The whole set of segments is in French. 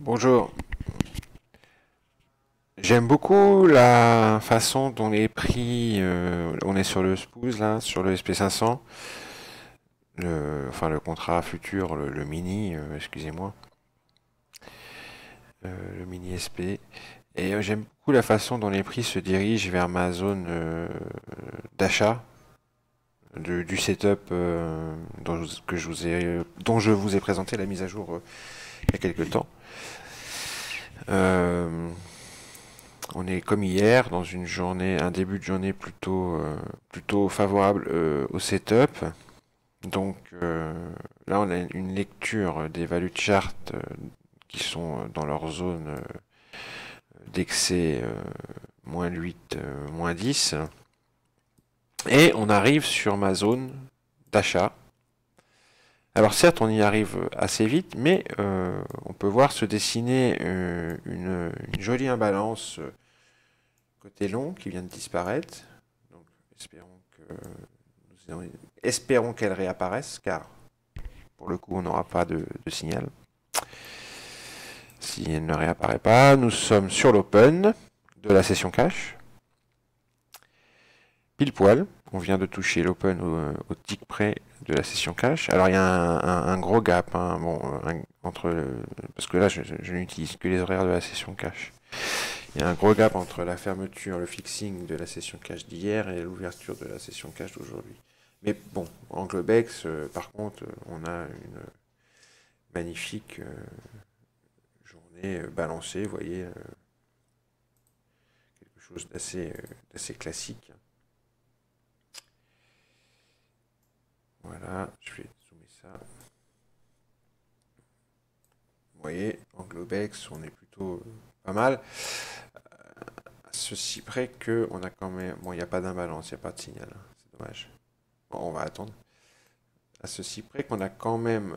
Bonjour. J'aime beaucoup la façon dont les prix, on est sur le SPOOS là, sur le SP500, enfin le contrat futur, le mini, excusez-moi, le mini SP. Et j'aime beaucoup la façon dont les prix se dirigent vers ma zone d'achat du setup dont je vous ai présenté la mise à jour il y a quelques temps. Euh, On est comme hier dans une journée, un début de journée plutôt favorable au setup. Donc là, on a une lecture des values de chart qui sont dans leur zone d'excès -8, -10. Et on arrive sur ma zone d'achat. Alors certes, on y arrive assez vite, mais on peut voir se dessiner une jolie imbalance côté long qui vient de disparaître. Donc espérons qu'elle réapparaisse, car pour le coup on n'aura pas de signal. Si elle ne réapparaît pas, nous sommes sur l'open de la session cash. Pile poil, on vient de toucher l'open au tick près de la session cash. Alors il y a un gros gap, hein, bon, parce que là je n'utilise que les horaires de la session cash. Il y a un gros gap entre la fermeture, le fixing de la session cash d'hier et l'ouverture de la session cash d'aujourd'hui. Mais bon, en Globex, par contre, on a une magnifique journée balancée, vous voyez, quelque chose d'assez classique. Voilà, je vais zoomer ça. Vous voyez, en Globex, on est plutôt pas mal. À ceci près que on a quand même... Bon, il n'y a pas d'imbalance, il n'y a pas de signal, hein, c'est dommage. Bon, on va attendre. À ceci près qu'on a quand même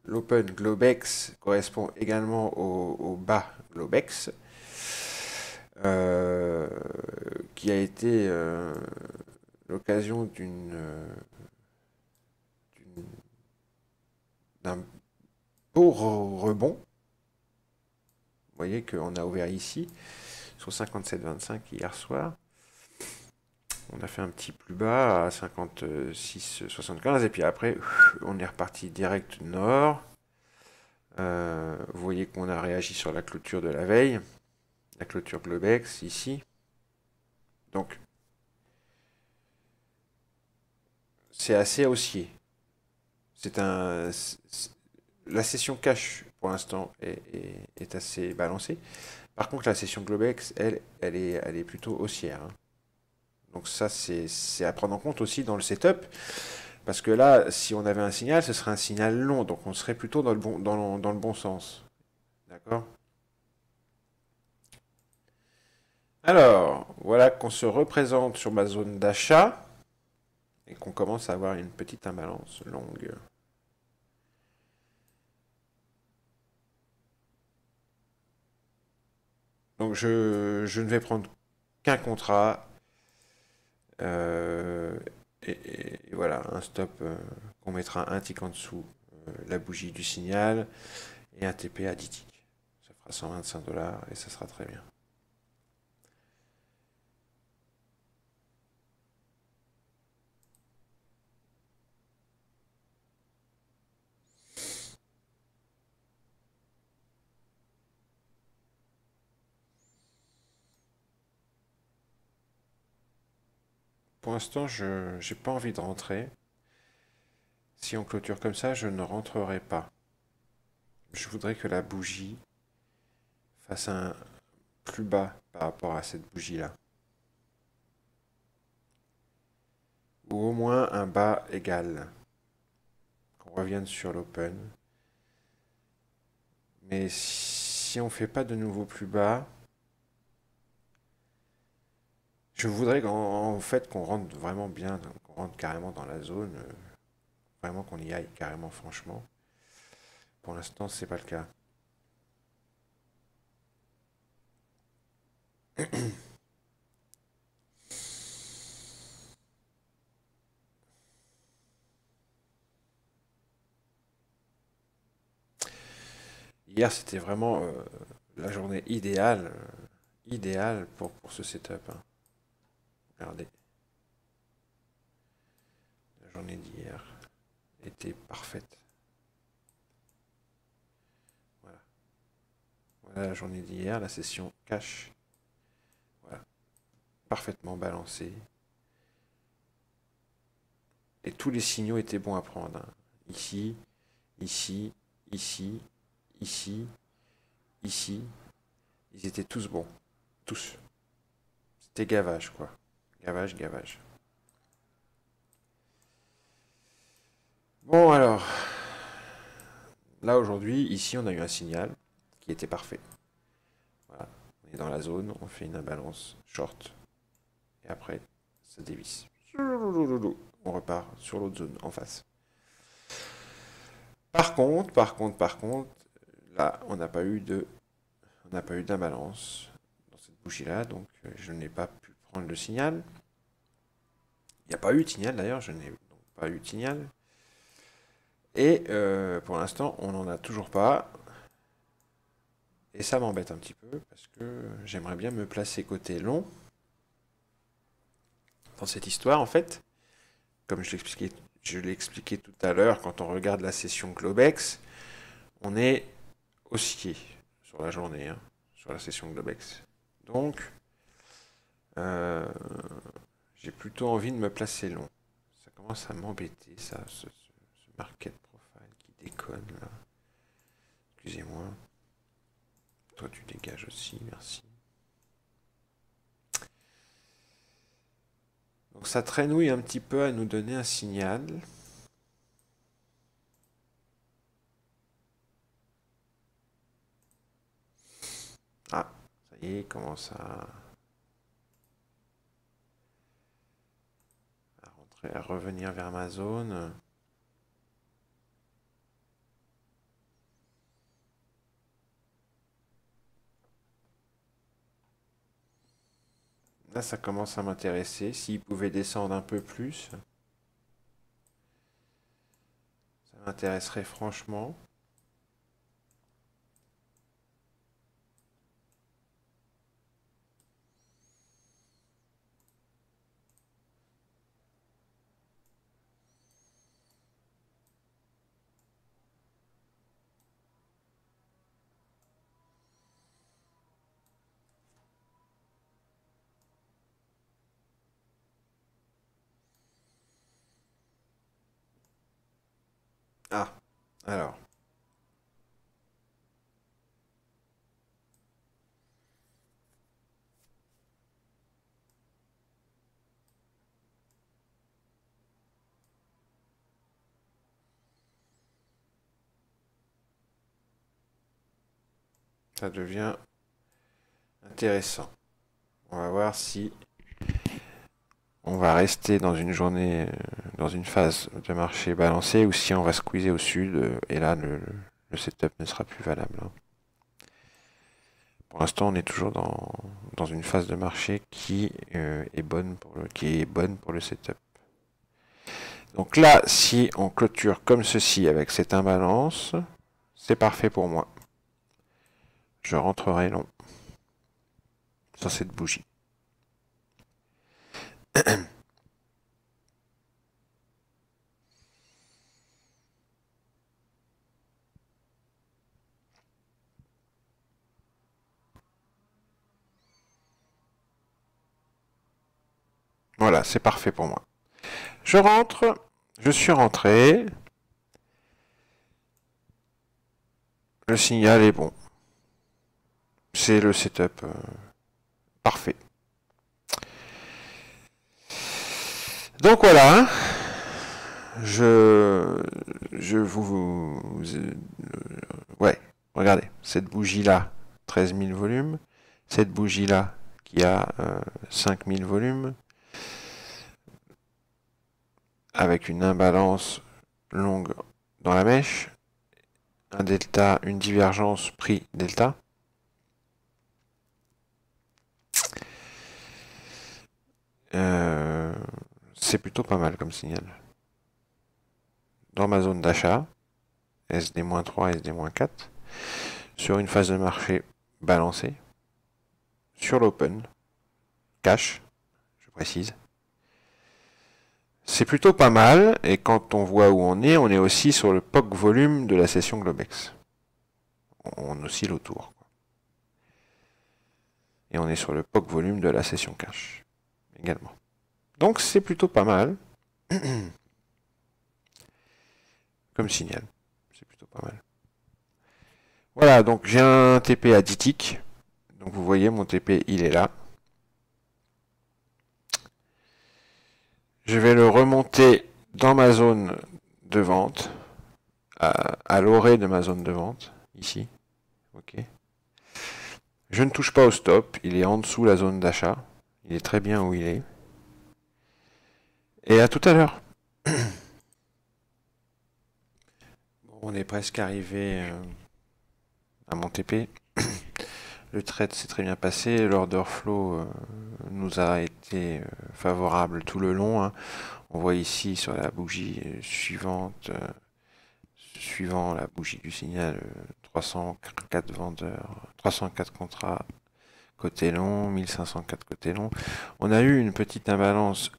l'Open Globex correspond également au bas Globex, euh, qui a été l'occasion d'un beau rebond. Vous voyez qu'on a ouvert ici sur 57,25 hier soir. On a fait un petit plus bas à 56,75 et puis après on est reparti direct nord. Vous voyez qu'on a réagi sur la clôture de la veille, la clôture Globex ici. Donc c'est assez haussier. La session cash pour l'instant est assez balancée. Par contre, la session Globex, elle est plutôt haussière, hein. Donc ça, c'est à prendre en compte aussi dans le setup. Parce que là, si on avait un signal, ce serait un signal long. Donc on serait plutôt dans le bon sens. D'accord? Alors, voilà qu'on se représente sur ma zone d'achat et qu'on commence à avoir une petite imbalance longue. Donc je ne vais prendre qu'un contrat. euh, et voilà, un stop qu'on mettra un tick en dessous, la bougie du signal, et un TP à 10 ticks. Ça fera 125 $ et ça sera très bien. Pour l'instant, je n'ai pas envie de rentrer. Si on clôture comme ça, je ne rentrerai pas. Je voudrais que la bougie fasse un plus bas par rapport à cette bougie-là. Ou au moins un bas égal. Qu'on revienne sur l'open. Mais si on ne fait pas de nouveau plus bas, je voudrais en fait qu'on rentre vraiment bien, qu'on rentre carrément dans la zone, vraiment qu'on y aille carrément franchement. Pour l'instant, c'est pas le cas. Hier, c'était vraiment la journée idéale pour ce setup, hein. Regardez, la journée d'hier était parfaite. Voilà. Voilà la journée d'hier, la session cash. Voilà. Parfaitement balancée. Et tous les signaux étaient bons à prendre, hein. Ici, ici, ici, ici, ici. Ils étaient tous bons. Tous. C'était gavage, quoi. Gavage, gavage. Bon, alors, là, aujourd'hui, ici, on a eu un signal qui était parfait. Voilà. On est dans la zone, on fait une imbalance short. Et après, ça dévisse. On repart sur l'autre zone en face. Par contre, là, on n'a pas eu d'imbalance dans cette bougie-là, donc je n'ai pas pu prendre le signal. Il n'y a pas eu de signal d'ailleurs, je n'ai donc pas eu de signal. Et pour l'instant, on n'en a toujours pas. Et ça m'embête un petit peu parce que j'aimerais bien me placer côté long dans cette histoire en fait. Comme je l'ai expliqué tout à l'heure, quand on regarde la session Globex, on est haussier sur la journée, hein, sur la session Globex. Donc, euh, j'ai plutôt envie de me placer long. Ça commence à m'embêter, ça, ce market profile qui déconne là. Excusez-moi. Toi, tu dégages aussi, merci. Donc ça traînouille un petit peu à nous donner un signal. Ah, ça y est, il commence à rentrer, à revenir vers ma zone. Là, ça commence à m'intéresser. S'il pouvait descendre un peu plus, ça m'intéresserait franchement. Ah, alors. Ça devient intéressant. On va voir si on va rester dans une journée, dans une phase de marché balancé ou si on va squeezer au sud et là le setup ne sera plus valable, hein. Pour l'instant, on est toujours dans une phase de marché qui est bonne pour le setup. Donc là, si on clôture comme ceci avec cette imbalance, c'est parfait pour moi. Je rentrerai long sur cette bougie. Voilà, c'est parfait pour moi. Je rentre, je suis rentré. Le signal est bon. C'est le setup parfait. Donc voilà, je ouais, regardez, cette bougie-là, 13 000 volumes. Cette bougie-là, qui a 5 000 volumes. Avec une imbalance longue dans la mèche. Un delta, une divergence prix delta. C'est plutôt pas mal comme signal. Dans ma zone d'achat, SD-3, SD-4, sur une phase de marché balancée, sur l'open, cash, je précise. C'est plutôt pas mal, et quand on voit où on est aussi sur le POC volume de la session Globex. On oscille autour. Et on est sur le POC volume de la session cash également. Donc c'est plutôt pas mal. Comme signal. C'est plutôt pas mal. Voilà, donc j'ai un TP à 10 ticks. Donc vous voyez, mon TP, il est là. Je vais le remonter dans ma zone de vente, à l'orée de ma zone de vente, ici. Ok. Je ne touche pas au stop, il est en dessous la zone d'achat. Il est très bien où il est. Et à tout à l'heure. Bon, on est presque arrivé à mon TP. Le trade s'est très bien passé, l'order flow nous a été favorable tout le long. Hein. On voit ici sur la bougie suivante, suivant la bougie du signal, 304 vendeurs, 304 contrats côté long, 1504 côté long. On a eu une petite imbalance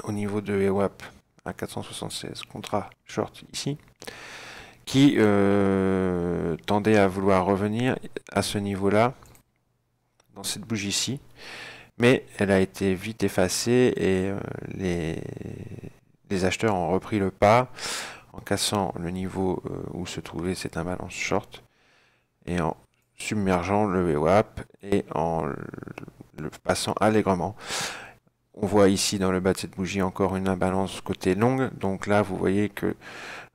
au niveau de EWAP à 476 contrats short ici, qui tendait à vouloir revenir à ce niveau-là, dans cette bougie-ci, mais elle a été vite effacée et les acheteurs ont repris le pas en cassant le niveau où se trouvait cette imbalance short et en submergeant le VWAP et en le passant allègrement. On voit ici dans le bas de cette bougie encore une imbalance côté longue, donc là vous voyez que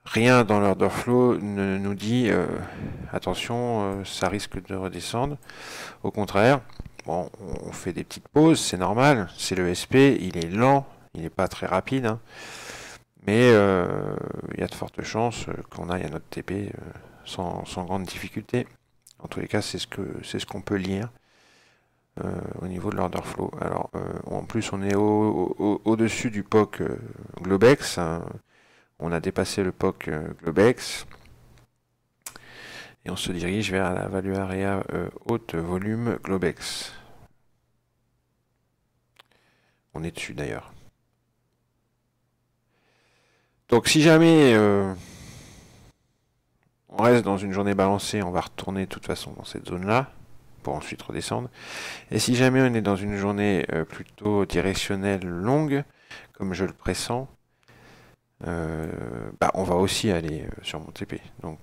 rien dans l'order flow ne nous dit attention, ça risque de redescendre. Au contraire, bon, on fait des petites pauses, c'est normal, c'est le SP, il est lent, il n'est pas très rapide, hein, mais il y a de fortes chances qu'on aille à notre TP sans grande difficulté. En tous les cas, c'est ce qu'on peut lire au niveau de l'order flow. Alors, en plus, on est au-dessus du POC Globex. Hein. On a dépassé le POC Globex. Et on se dirige vers la value area haute volume Globex. On est dessus d'ailleurs. Donc si jamais on reste dans une journée balancée, on va retourner de toute façon dans cette zone-là, pour ensuite redescendre. Et si jamais on est dans une journée plutôt directionnelle longue, comme je le pressens, on va aussi aller sur mon TP. Donc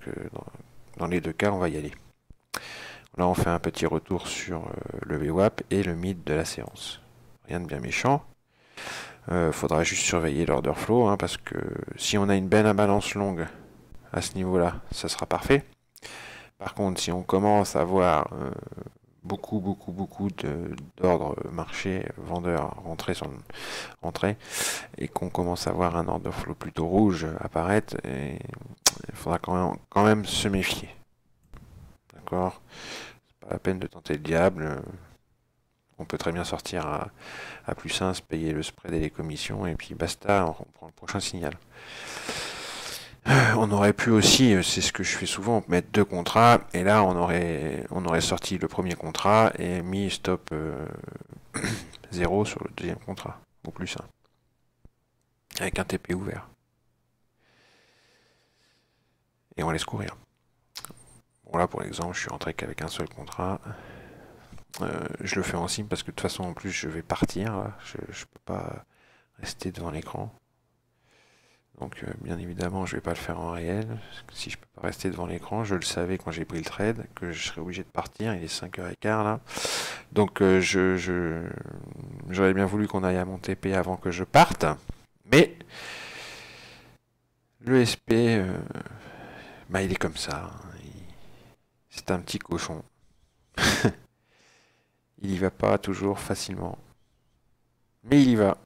dans les deux cas, on va y aller. Là, on fait un petit retour sur le VWAP et le mid de la séance. Rien de bien méchant. Faudra juste surveiller l'order flow, hein, parce que si on a une belle imbalance longue à ce niveau-là, ça sera parfait. Par contre, si on commence à avoir beaucoup d'ordres marché vendeurs rentrer et qu'on commence à voir un order flow plutôt rouge apparaître, il faudra quand même se méfier. D'accord ? C'est pas la peine de tenter le diable. On peut très bien sortir à plus 1, se payer le spread et les commissions, et puis basta, on prend le prochain signal. On aurait pu aussi, c'est ce que je fais souvent, mettre 2 contrats, et là on aurait sorti le premier contrat et mis stop 0 sur le deuxième contrat, ou plus 1, avec un TP ouvert. Et on laisse courir. Bon là pour l'exemple, je suis rentré qu'avec un seul contrat. Je le fais en sim parce que de toute façon en plus je vais partir, là. Je peux pas rester devant l'écran. Donc bien évidemment je vais pas le faire en réel. Si je peux pas rester devant l'écran, je le savais quand j'ai pris le trade, que je serais obligé de partir, il est 5h15 là. Donc j'aurais bien voulu qu'on aille à mon TP avant que je parte. Mais le SP, il est comme ça. C'est un petit cochon. Il y va pas toujours facilement. Mais il y va.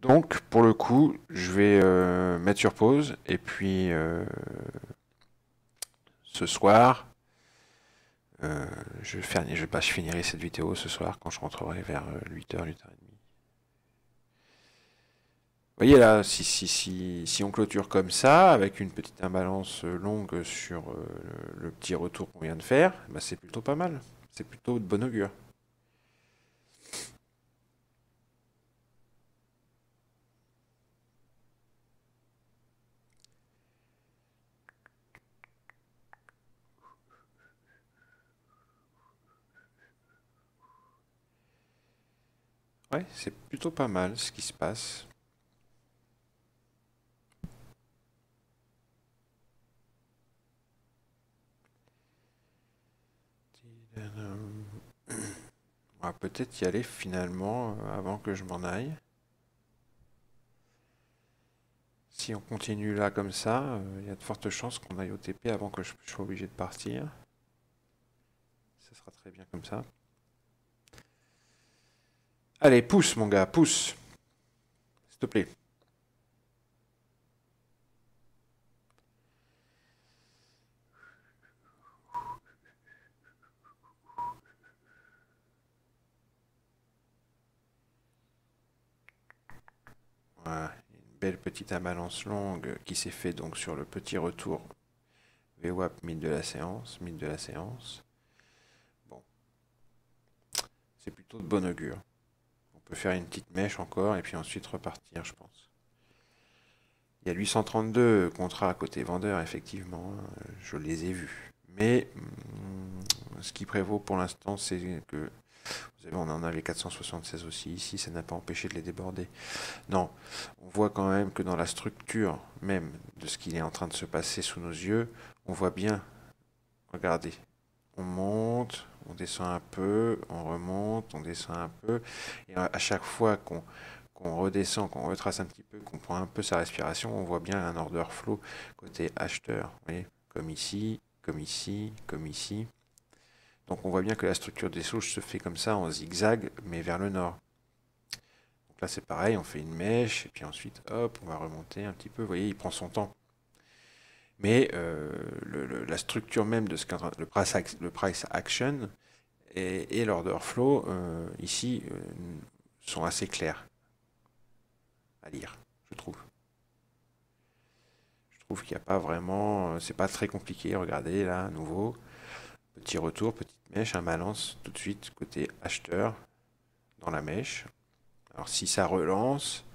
Donc, pour le coup, je vais mettre sur pause. Et puis, ce soir, je finirai cette vidéo ce soir quand je rentrerai vers 8h, 8h30. voyez là, si on clôture comme ça, avec une petite imbalance longue sur le petit retour qu'on vient de faire, bah, c'est plutôt pas mal. C'est plutôt de bon augure. Ouais, c'est plutôt pas mal ce qui se passe. On va peut-être y aller finalement avant que je m'en aille. Si on continue là comme ça, il y a de fortes chances qu'on aille au TP avant que je sois obligé de partir. Ça sera très bien comme ça. Allez, pousse mon gars, pousse. S'il te plaît. Voilà, une belle petite imbalance longue qui s'est fait donc sur le petit retour VWAP mid de la séance, mid de la séance. Bon, c'est plutôt de bon augure. On peut faire une petite mèche encore et puis ensuite repartir, je pense. Il y a 832 contrats à côté vendeur, effectivement, je les ai vus. Mais ce qui prévaut pour l'instant, c'est que, vous savez, on en avait 476 aussi ici, ça n'a pas empêché de les déborder. Non, on voit quand même que dans la structure même de ce qui est en train de se passer sous nos yeux, on voit bien, regardez, on monte, on descend un peu, on remonte, on descend un peu, et à chaque fois qu'on redescend, qu'on retrace un petit peu, qu'on prend un peu sa respiration, on voit bien un order flow côté acheteur, vous voyez, comme ici, comme ici, comme ici. Donc on voit bien que la structure des souches se fait comme ça en zigzag, mais vers le nord. Donc là c'est pareil, on fait une mèche, et puis ensuite, hop, on va remonter un petit peu, vous voyez, il prend son temps. Mais la structure même de ce qu'est le price action et l'order flow, ici, sont assez clairs à lire, je trouve. Je trouve qu'il n'y a pas vraiment, c'est pas très compliqué. Regardez là, à nouveau, petit retour, petite mèche, un balance tout de suite côté acheteur dans la mèche. Alors si ça relance,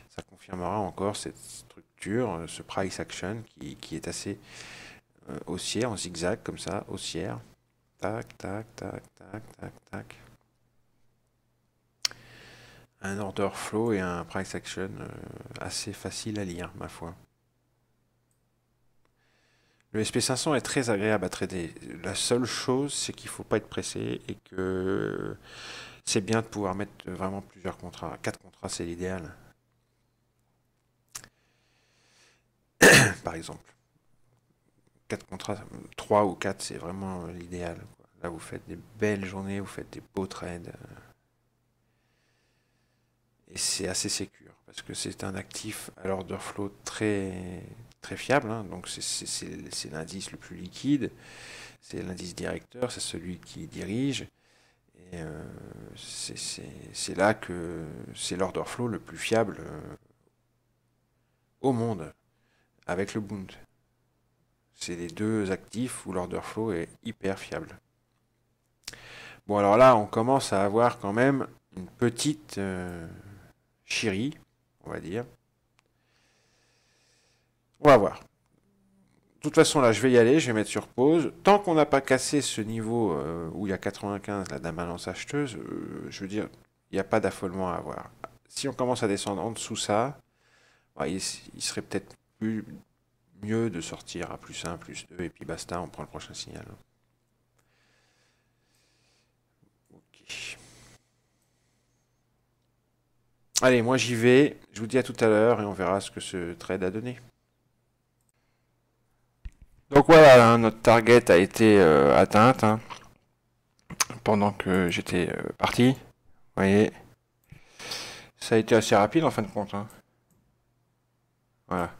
ça confirmera encore cette structure, ce price action qui est assez haussière, en zigzag comme ça, haussière. Tac, tac, tac, tac, tac, tac. Un order flow et un price action assez facile à lire, ma foi. Le SP500 est très agréable à trader. La seule chose, c'est qu'il ne faut pas être pressé et que c'est bien de pouvoir mettre vraiment plusieurs contrats. 4 contrats, c'est l'idéal, par exemple. 4 contrats, 3 ou 4, c'est vraiment l'idéal. Là, vous faites des belles journées, vous faites des beaux trades. Et c'est assez sécure parce que c'est un actif à l'order flow très, très fiable. Hein. Donc c'est l'indice le plus liquide, c'est l'indice directeur, c'est celui qui dirige. Et c'est là que c'est l'order flow le plus fiable au monde avec le Bund. C'est les deux actifs où l'order flow est hyper fiable. Bon alors là on commence à avoir quand même une petite chérie, on va dire. On va voir. De toute façon, là, je vais y aller, je vais mettre sur pause. Tant qu'on n'a pas cassé ce niveau où il y a 95, la dame balance acheteuse, je veux dire, il n'y a pas d'affolement à avoir. Si on commence à descendre en dessous ça, bah, il serait peut-être mieux de sortir à plus 1, plus 2, et puis basta, on prend le prochain signal. Ok. Allez, moi j'y vais. Je vous dis à tout à l'heure et on verra ce que ce trade a donné. Donc voilà, hein, notre target a été atteinte hein, pendant que j'étais parti. Vous voyez, ça a été assez rapide en fin de compte. Hein. Voilà.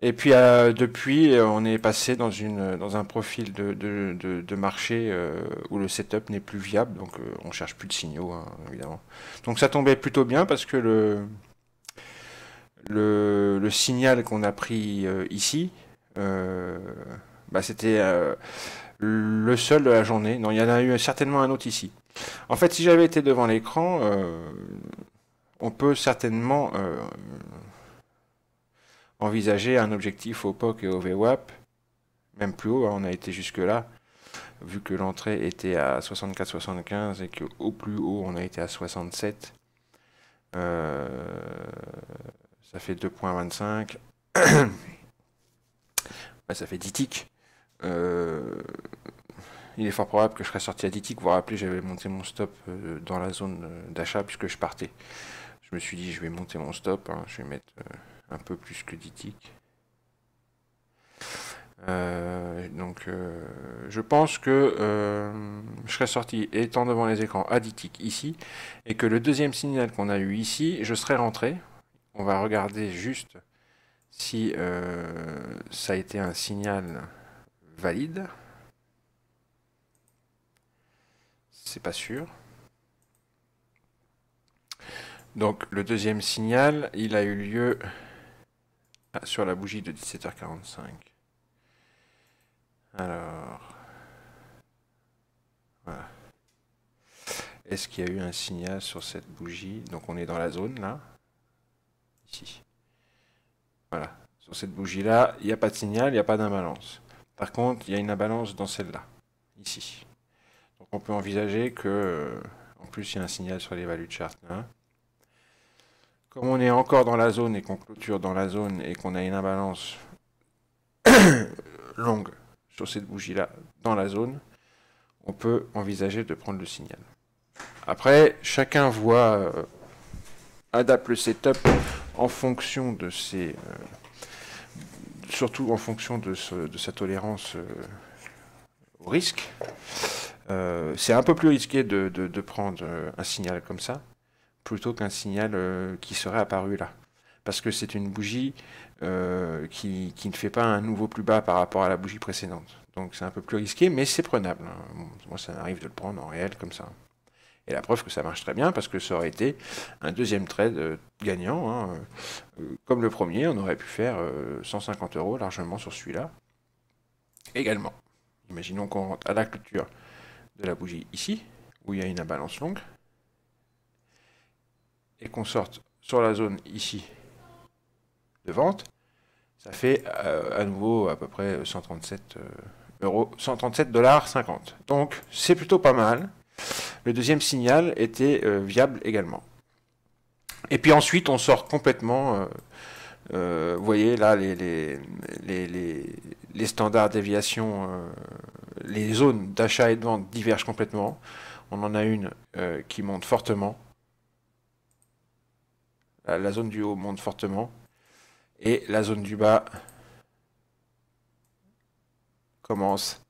Et puis depuis, on est passé dans un profil de marché où le setup n'est plus viable, donc on cherche plus de signaux, hein, évidemment. Donc ça tombait plutôt bien parce que le signal qu'on a pris ici, euh, bah, c'était le seul de la journée. Non, il y en a eu certainement un autre ici. En fait, si j'avais été devant l'écran, on peut certainement envisager un objectif au POC et au VWAP, même plus haut, hein, on a été jusque-là, vu que l'entrée était à 64-75 et qu'au plus haut on a été à 67. Ça fait 2,25. Ouais, ça fait 10 ticks. Il est fort probable que je serais sorti à 10 ticks. Vous vous rappelez, j'avais monté mon stop dans la zone d'achat puisque je partais. Je me suis dit, je vais monter mon stop. Hein, je vais mettre un peu plus que 10 ticks. Donc, je pense que je serais sorti étant devant les écrans à 10 ticks ici. Et que le deuxième signal qu'on a eu ici, je serais rentré. On va regarder juste si ça a été un signal valide. C'est pas sûr. Donc le deuxième signal, il a eu lieu sur la bougie de 17h45. Alors, voilà. Est-ce qu'il y a eu un signal sur cette bougie? Donc on est dans la zone là. Ici. Voilà. Sur cette bougie-là, il n'y a pas de signal, il n'y a pas d'imbalance. Par contre, il y a une imbalance dans celle-là. Ici. Donc on peut envisager que, en plus, il y a un signal sur les values de chart là. Comme on est encore dans la zone et qu'on clôture dans la zone et qu'on a une imbalance longue sur cette bougie-là dans la zone, on peut envisager de prendre le signal. Après, chacun voit, adapte le setup en fonction de ses... surtout en fonction de sa tolérance au risque. C'est un peu plus risqué de prendre un signal comme ça, plutôt qu'un signal qui serait apparu là. Parce que c'est une bougie qui ne fait pas un nouveau plus bas par rapport à la bougie précédente. Donc c'est un peu plus risqué, mais c'est prenable. Bon, moi, ça m'arrive de le prendre en réel comme ça. Et la preuve que ça marche très bien, parce que ça aurait été un deuxième trade gagnant. Hein. Comme le premier, on aurait pu faire 150 € largement sur celui-là. Également. Imaginons qu'on rentre à la clôture de la bougie ici, où il y a une imbalance longue, et qu'on sorte sur la zone ici de vente, ça fait à nouveau à peu près 137 €, 137,50 $. Donc c'est plutôt pas mal. Le deuxième signal était viable également. Et puis ensuite on sort complètement, vous voyez là les standards déviation, les zones d'achat et de vente divergent complètement. On en a une qui monte fortement. La zone du haut monte fortement. Et la zone du bas commence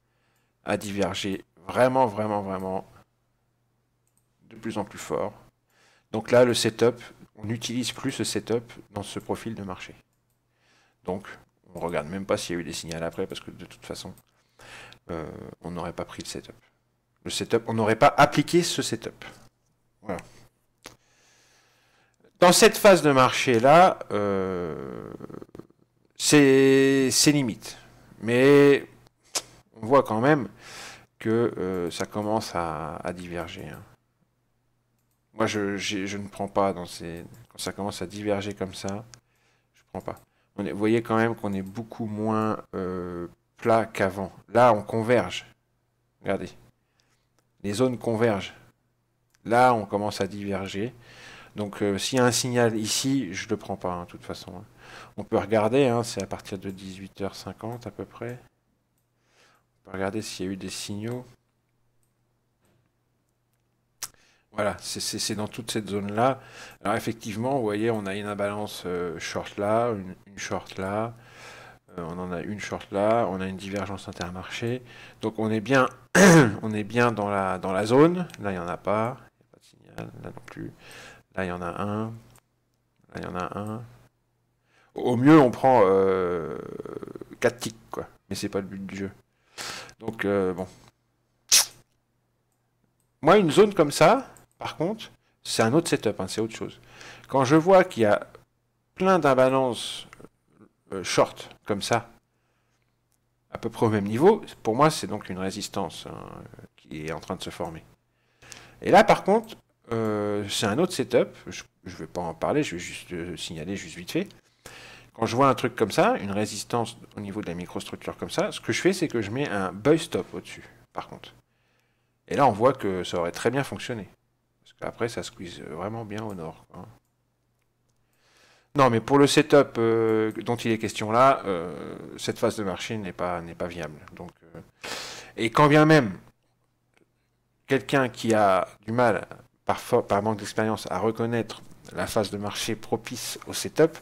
à diverger vraiment, vraiment, vraiment de plus en plus fort. Donc là, le setup, on n'utilise plus ce setup dans ce profil de marché. Donc, on ne regarde même pas s'il y a eu des signaux après, parce que de toute façon, on n'aurait pas pris le setup. Le setup, on n'aurait pas appliqué ce setup. Voilà. Dans cette phase de marché-là, c'est limite. Mais on voit quand même que ça commence à diverger. Hein. Moi, je ne prends pas dans ces... Quand ça commence à diverger comme ça, je ne prends pas. Vous voyez quand même qu'on est beaucoup moins plat qu'avant. Là, on converge. Regardez. Les zones convergent. Là, on commence à diverger. Donc, s'il y a un signal ici, je ne le prends pas, hein, de toute façon. Hein. On peut regarder, hein, c'est à partir de 18h50 à peu près. On peut regarder s'il y a eu des signaux. Voilà, c'est dans toute cette zone-là. Alors effectivement, vous voyez, on a une imbalance short là, une short là, on en a une short là, on a une divergence intermarché. Donc on est bien, on est bien dans la zone. Là, il n'y en a pas. Il n'y a pas de signal, là non plus. Là, il y en a un. Là, il y en a un. Au mieux, on prend 4 ticks, quoi. Mais c'est pas le but du jeu. Donc, bon. Moi, une zone comme ça, par contre, c'est un autre setup, hein, c'est autre chose. Quand je vois qu'il y a plein d'imbalances short, comme ça, à peu près au même niveau, pour moi, c'est donc une résistance hein, qui est en train de se former. Et là, par contre, c'est un autre setup. Je ne vais pas en parler, je vais juste signaler juste vite fait. Quand je vois un truc comme ça, une résistance au niveau de la microstructure comme ça, ce que je fais, c'est que je mets un buy stop au-dessus, par contre. Et là, on voit que ça aurait très bien fonctionné. Parce qu'après, ça squeeze vraiment bien au nord. Hein. Non, mais pour le setup dont il est question là, cette phase de marché n'est pas viable. Donc, et quand bien même quelqu'un qui a du mal, par manque d'expérience, à reconnaître la phase de marché propice au setup,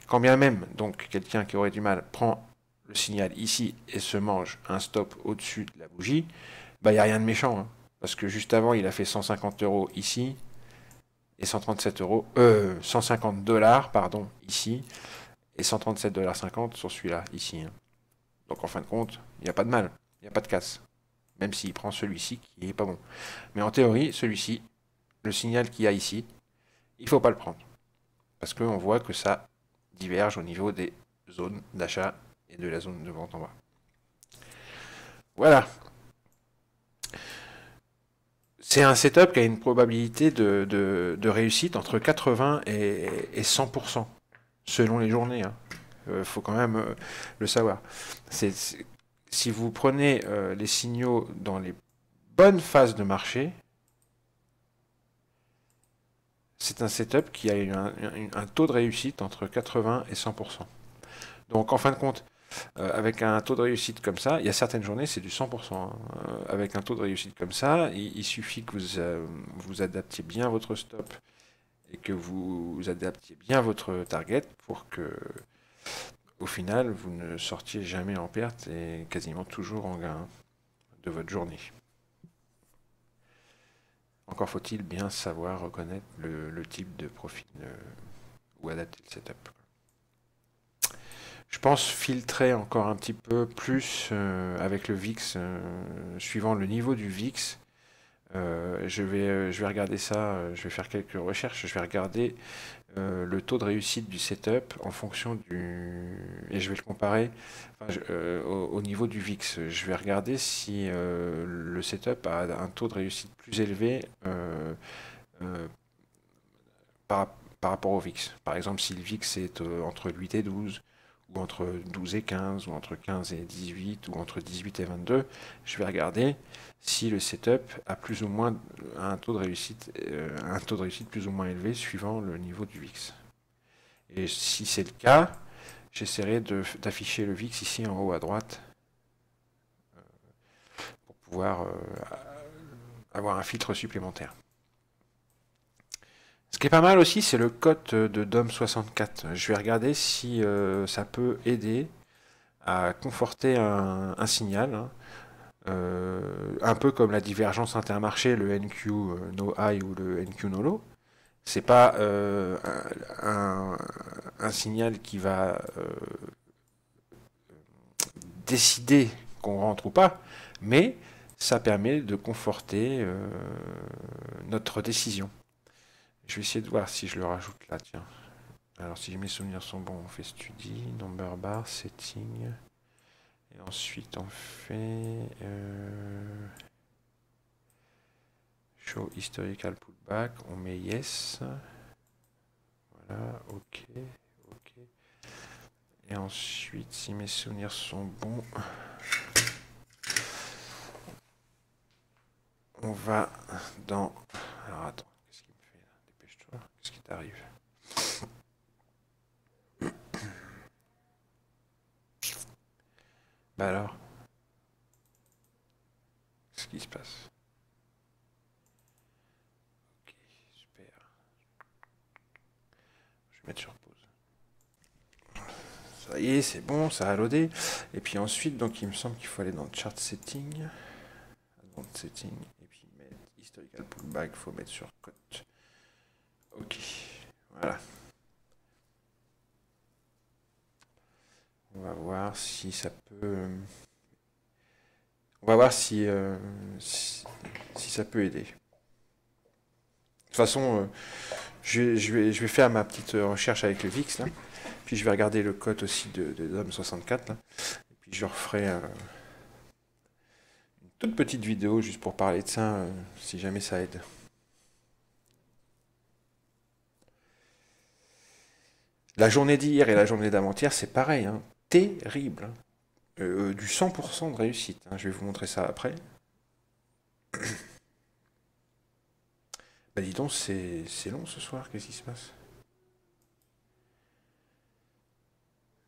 quand bien même donc quelqu'un qui aurait du mal prend le signal ici et se mange un stop au-dessus de la bougie, bah il n'y a rien de méchant. Hein, parce que juste avant, il a fait 150 euros ici et 137 euros, 150 dollars, pardon, ici, et 137,50 $ sur celui-là, ici. Hein. Donc en fin de compte, il n'y a pas de mal, il n'y a pas de casse. Même s'il prend celui-ci qui est pas bon. Mais en théorie, celui-ci, le signal qu'il y a ici, il ne faut pas le prendre. Parce qu'on voit que ça diverge au niveau des zones d'achat et de la zone de vente en bas. Voilà. C'est un setup qui a une probabilité de réussite entre 80 et 100%, selon les journées. Il faut quand même le savoir. Si vous prenez les signaux dans les bonnes phases de marché, c'est un setup qui a un taux de réussite entre 80 et 100%. Donc en fin de compte, avec un taux de réussite comme ça, il y a certaines journées, c'est du 100%. Hein. Avec un taux de réussite comme ça, il suffit que vous adaptiez bien votre stop et que vous adaptiez bien votre target pour que, au final, vous ne sortiez jamais en perte et quasiment toujours en gain de votre journée. Encore faut-il bien savoir reconnaître le type de profil ou adapter le setup. Je pense filtrer encore un petit peu plus avec le VIX, suivant le niveau du VIX. Je vais regarder ça, je vais faire quelques recherches, je vais regarder le taux de réussite du setup en fonction du... Et je vais le comparer au niveau du VIX. Je vais regarder si le setup a un taux de réussite plus élevé euh, par, par rapport au VIX. Par exemple, si le VIX est entre 8 et 12, ou entre 12 et 15, ou entre 15 et 18, ou entre 18 et 22, je vais regarder si le setup a plus ou moins un taux de réussite plus ou moins élevé suivant le niveau du VIX. Et si c'est le cas, j'essaierai d'afficher le VIX ici en haut à droite pour pouvoir avoir un filtre supplémentaire. Ce qui est pas mal aussi, c'est le code de DOM64. Je vais regarder si ça peut aider à conforter un signal, hein, un peu comme la divergence intermarché, le NQ no high ou le NQ no low. C'est pas un signal qui va décider qu'on rentre ou pas, mais ça permet de conforter notre décision. Je vais essayer de voir si je le rajoute là, tiens. Alors si mes souvenirs sont bons, on fait study, number bar, setting, et ensuite on fait show historical pullback, on met yes, voilà, ok, ok. Et ensuite, si mes souvenirs sont bons, on va dans... Alors attends, qu'est-ce qu'il me fait là? Dépêche-toi, qu'est-ce qui t'arrive? Bah alors, qu'est-ce qui se passe? Ok, super. Je vais mettre sur pause. Ça y est, c'est bon, ça a loadé. Et puis ensuite, donc il me semble qu'il faut aller dans chart setting. Advanced setting. Et puis mettre historical pullback, il faut mettre sur cote. Ok, voilà. On va voir si ça peut... On va voir si ça peut aider. De toute façon, je vais faire ma petite recherche avec le VIX, là. Puis je vais regarder le code aussi de DOM64, là. Et puis je referai une toute petite vidéo juste pour parler de ça, si jamais ça aide. La journée d'hier et la journée d'avant-hier, c'est pareil, hein. Terrible, hein. Du 100% de réussite, hein. Je vais vous montrer ça après. Bah dis donc, c'est long ce soir, qu'est-ce qui se passe?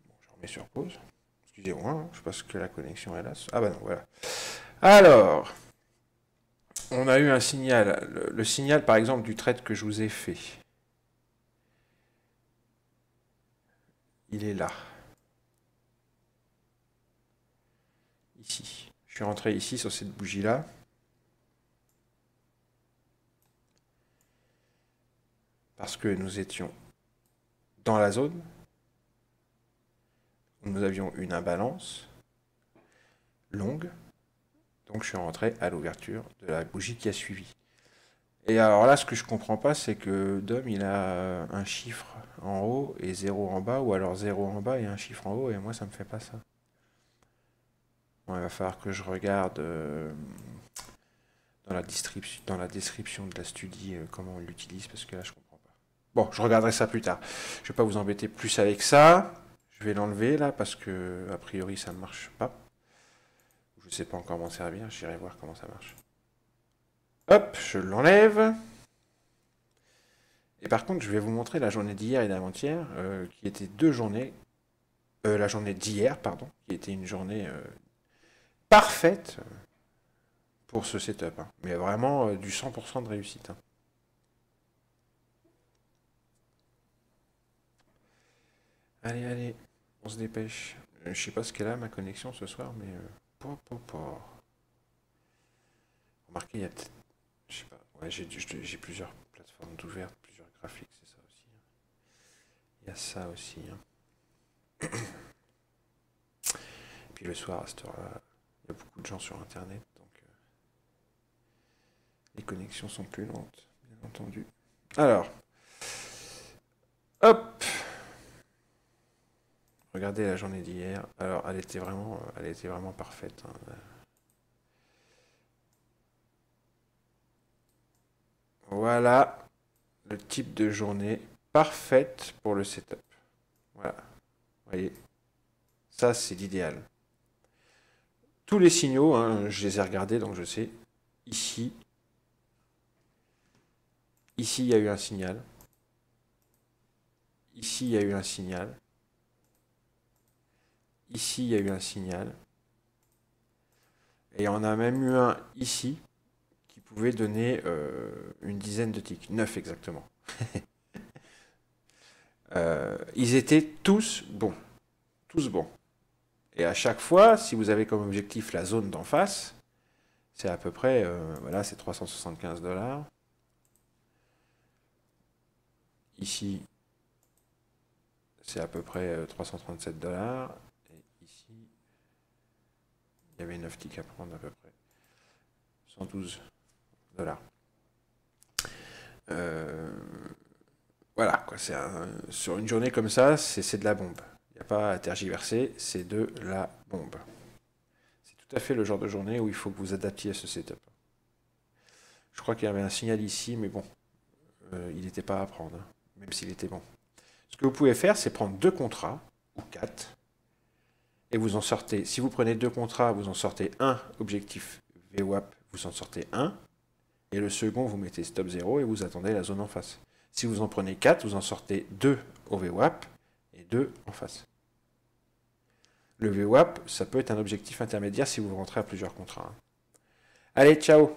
Bon, je remets sur pause. Excusez-moi, hein, je pense que la connexion est là. Ah bah non, voilà. Alors, on a eu un signal. Le signal, par exemple, du trade que je vous ai fait. Il est là. Ici. Je suis rentré ici sur cette bougie-là. Parce que nous étions dans la zone où nous avions une imbalance longue. Donc je suis rentré à l'ouverture de la bougie qui a suivi. Et alors là, ce que je comprends pas, c'est que DOM, il a un chiffre en haut et 0 en bas, ou alors 0 en bas et un chiffre en haut, et moi, ça me fait pas ça. Bon, il va falloir que je regarde dans la description de la studie comment on l'utilise, parce que là, je comprends pas. Bon, je regarderai ça plus tard. Je vais pas vous embêter plus avec ça. Je vais l'enlever là, parce que a priori, ça ne marche pas. Je sais pas encore m'en servir, j'irai voir comment ça marche. Hop, je l'enlève. Et par contre, je vais vous montrer la journée d'hier et d'avant-hier, qui étaient deux journées. La journée d'hier, pardon, qui était une journée parfaite pour ce setup. Hein. Mais vraiment du 100% de réussite. Hein. Allez, allez, on se dépêche. Je sais pas ce qu'elle a ma connexion ce soir, mais... Remarquez, il y a peut-être... Je sais pas. Ouais, j'ai plusieurs plateformes ouvertes, plusieurs graphiques, c'est ça aussi. Hein. Il y a ça aussi. Hein. Puis le soir, à cette heure-là, il y a beaucoup de gens sur Internet, donc les connexions sont plus lentes, bien entendu. Alors, hop! Regardez la journée d'hier. Alors, elle était vraiment parfaite. Hein. Voilà le type de journée parfaite pour le setup. Voilà. Vous voyez, ça c'est l'idéal. Tous les signaux, hein, je les ai regardés, donc je sais. Ici, il y a eu un signal. Ici, il y a eu un signal. Ici, il y a eu un signal. Et on a même eu un ici qui pouvait donner une dizaine de ticks. 9 exactement. Ils étaient tous bons. Tous bons. Et à chaque fois, si vous avez comme objectif la zone d'en face, c'est à peu près, voilà, c'est 375 $. Ici, c'est à peu près 337 $. Et ici, il y avait 9 ticks à prendre à peu près. 112 $. Voilà, quoi, sur une journée comme ça, c'est de la bombe. Il n'y a pas à tergiverser, c'est de la bombe. C'est tout à fait le genre de journée où il faut que vous adaptiez à ce setup. Je crois qu'il y avait un signal ici, mais bon, il n'était pas à prendre, hein, même s'il était bon. Ce que vous pouvez faire, c'est prendre 2 contrats, ou 4, et vous en sortez, si vous prenez 2 contrats, vous en sortez un objectif VWAP, vous en sortez un, et le second, vous mettez stop 0 et vous attendez la zone en face. Si vous en prenez 4, vous en sortez 2 au VWAP et 2 en face. Le VWAP, ça peut être un objectif intermédiaire si vous rentrez à plusieurs contrats. Hein. Allez, ciao!